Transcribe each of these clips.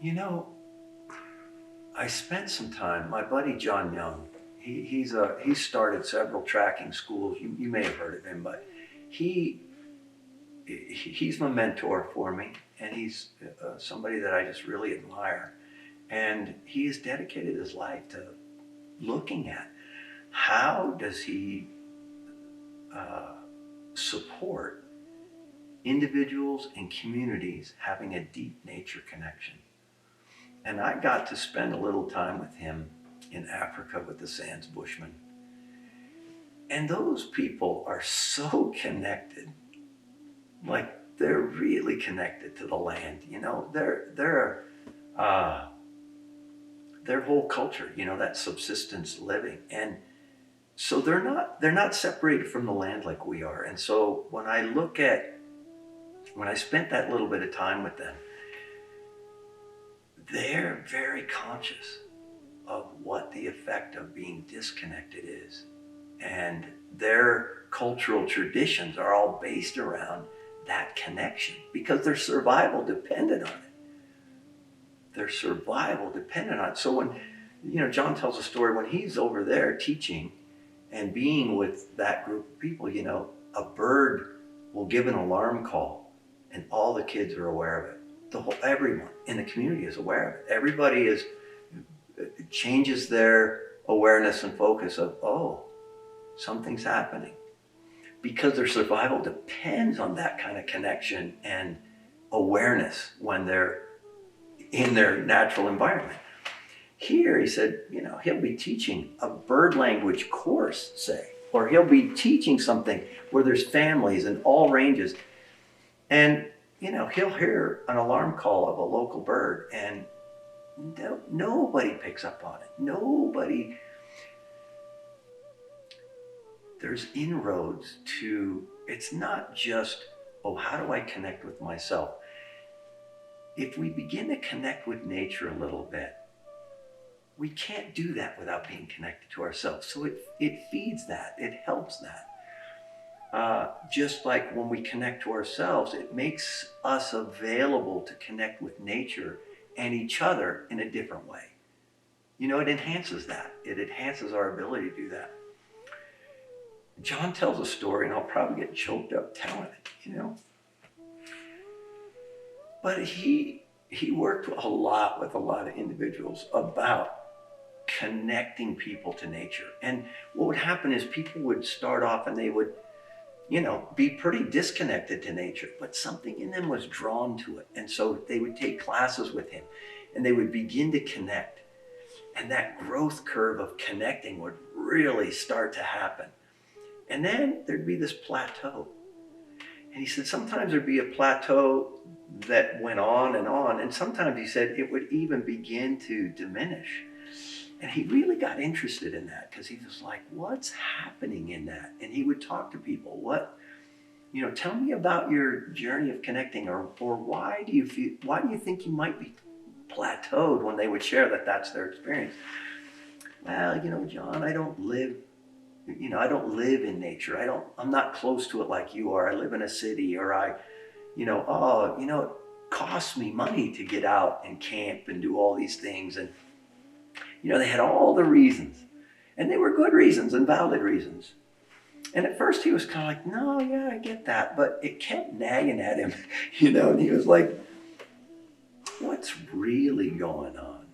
You know, I spent some time. My buddy John Young, he's started several tracking schools. You may have heard of him, but he he's my mentor for me, and he's somebody that I just really admire. And he has dedicated his life to looking at how does he uh, support individuals and communities having a deep nature connection. And I got to spend a little time with him in Africa with the Sands Bushmen. And those people are so connected, like they're really connected to the land. You know, uh, their whole culture. You know, that subsistence living, and so they're not separated from the land like we are. And so when I spent that little bit of time with them, they're very conscious of what the effect of being disconnected is. And their cultural traditions are all based around that connection because their survival depended on it. Their survival depended on it. So when, John tells a story when he's over there teaching and being with that group of people, a bird will give an alarm call and all the kids are aware of it. Everyone in the community is aware of it. Everybody changes their awareness and focus of, oh, something's happening, because their survival depends on that kind of connection and awareness when they're in their natural environment. Here, he said, he'll be teaching a bird language course, say, or he'll be teaching something where there's families in all ranges. And, he'll hear an alarm call of a local bird and nobody picks up on it. There's inroads to, it's not just, oh, how do I connect with myself? If we begin to connect with nature a little bit, we can't do that without being connected to ourselves. So it feeds that, it helps that. Just like when we connect to ourselves, it makes us available to connect with nature and each other in a different way. It enhances that. It enhances our ability to do that. John tells a story, and I'll probably get choked up telling it, But he worked a lot with a lot of individuals about connecting people to nature. And what would happen is people would start off and they would, be pretty disconnected to nature, but something in them was drawn to it. And so they would take classes with him and they would begin to connect. And that growth curve of connecting would really start to happen. And then there'd be this plateau. And he said sometimes there'd be a plateau that went on, and sometimes he said it would even begin to diminish. And he really got interested in that because he was like, what's happening in that? And he would talk to people, tell me about your journey of connecting, or why do you think you might be plateaued, when they would share that that's their experience. Well, John, I don't live in nature. I'm not close to it like you are. I live in a city, or it costs me money to get out and camp and do all these things. And, they had all the reasons, and they were good reasons and valid reasons. And at first he was kind of like, no, yeah, I get that. But it kept nagging at him, and he was like, what's really going on?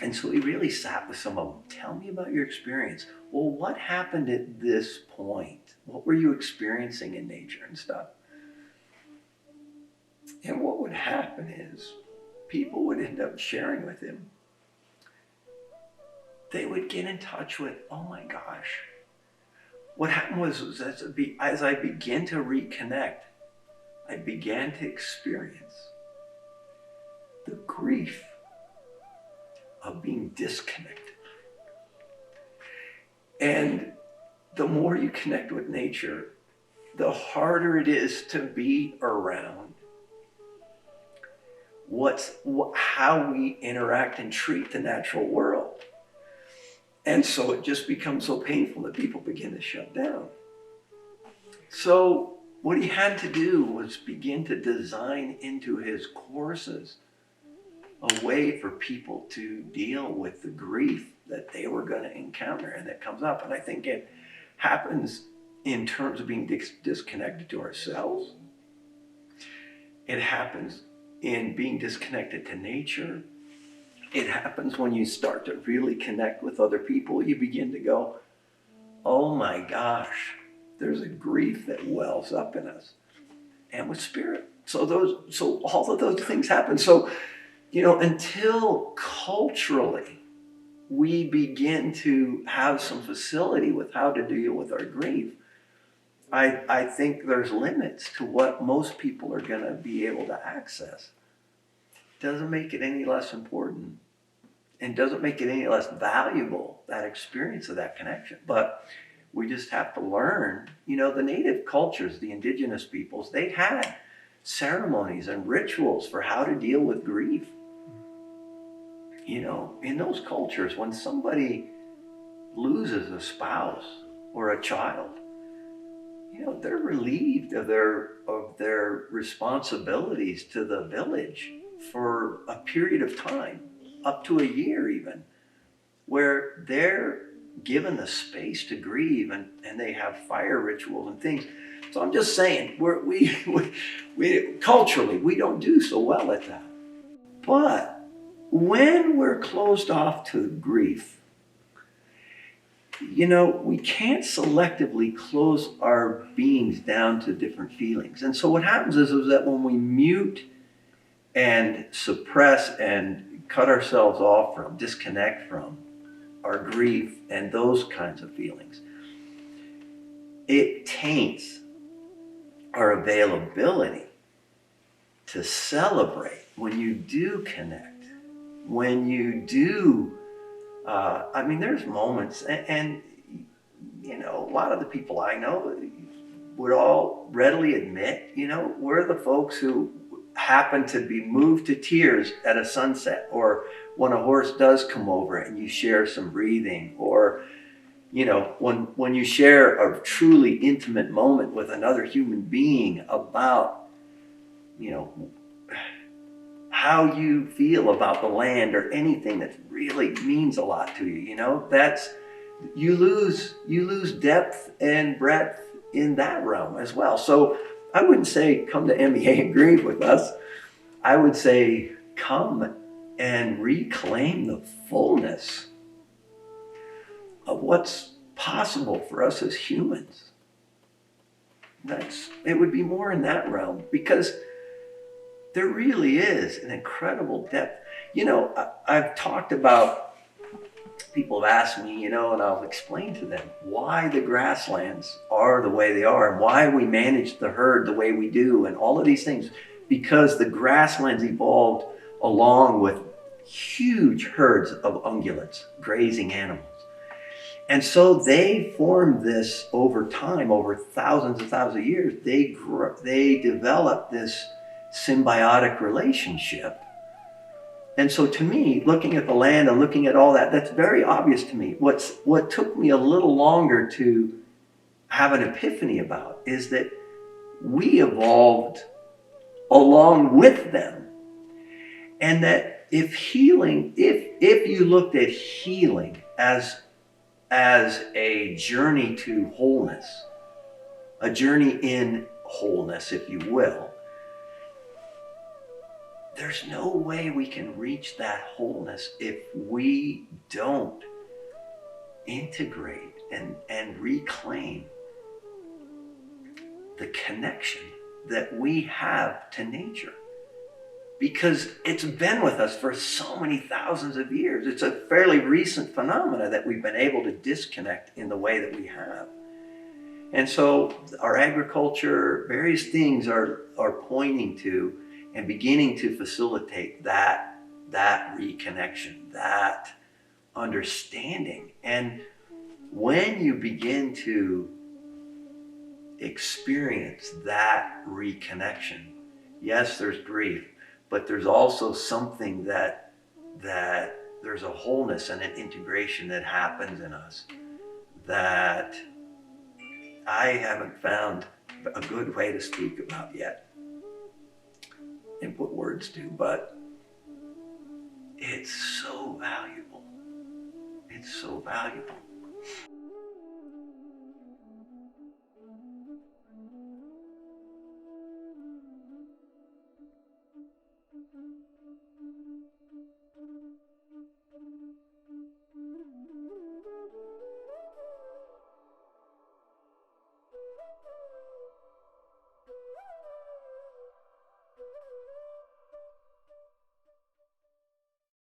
And so he really sat with some of them. Tell me about your experience. Well, what happened at this point? What were you experiencing in nature and stuff? And what would happen is people would end up sharing with him. They would get in touch with, oh my gosh. What happened was as I began to reconnect, I began to experience the grief of being disconnected. And the more you connect with nature, the harder it is to be around how we interact and treat the natural world. And so it just becomes so painful that people begin to shut down. So what he had to do was begin to design into his courses a way for people to deal with the grief that they were going to encounter and that comes up. And I think it happens in terms of being disconnected to ourselves. It happens in being disconnected to nature. It happens when you start to really connect with other people. You begin to go, oh my gosh, there's a grief that wells up in us. And with spirit. So all of those things happen. So, until culturally we begin to have some facility with how to deal with our grief, I think there's limits to what most people are going to be able to access. Doesn't make it any less important and doesn't make it any less valuable, that experience of that connection. But we just have to learn, the native cultures, the indigenous peoples, they had ceremonies and rituals for how to deal with grief. In those cultures, when somebody loses a spouse or a child, they're relieved of their responsibilities to the village for a period of time, up to a year even, where they're given the space to grieve and they have fire rituals and things. So I'm just saying, we culturally, we don't do so well at that. But when we're closed off to grief, we can't selectively close our beings down to different feelings. And so what happens is that when we mute and suppress and cut ourselves off from, disconnect from our grief and those kinds of feelings, it taints our availability to celebrate when you do connect, when you do, there's moments, and a lot of the people I know would all readily admit, we're the folks who happen to be moved to tears at a sunset, or when a horse does come over and you share some breathing, or when you share a truly intimate moment with another human being about how you feel about the land or anything that really means a lot to you. That's, you lose depth and breadth in that realm as well. So I wouldn't say come to MEA and grieve with us. I would say come and reclaim the fullness of what's possible for us as humans. It would be more in that realm, because there really is an incredible depth. I've talked about, people have asked me, and I'll explain to them why the grasslands are the way they are and why we manage the herd the way we do and all of these things. Because the grasslands evolved along with huge herds of ungulates, grazing animals. And so they formed this over time, over thousands and thousands of years. They developed this symbiotic relationship. And so to me, looking at the land and looking at all that, that's very obvious to me. What took me a little longer to have an epiphany about is that we evolved along with them. And that if you looked at healing as a journey to wholeness, a journey in wholeness, if you will, there's no way we can reach that wholeness if we don't integrate and reclaim the connection that we have to nature. Because it's been with us for so many thousands of years. It's a fairly recent phenomena that we've been able to disconnect in the way that we have. And so our agriculture, various things are pointing to and beginning to facilitate that reconnection, that understanding. And when you begin to experience that reconnection, yes, there's grief, but there's also something that there's a wholeness and an integration that happens in us that I haven't found a good way to speak about yet and put words to, but it's so valuable. It's so valuable.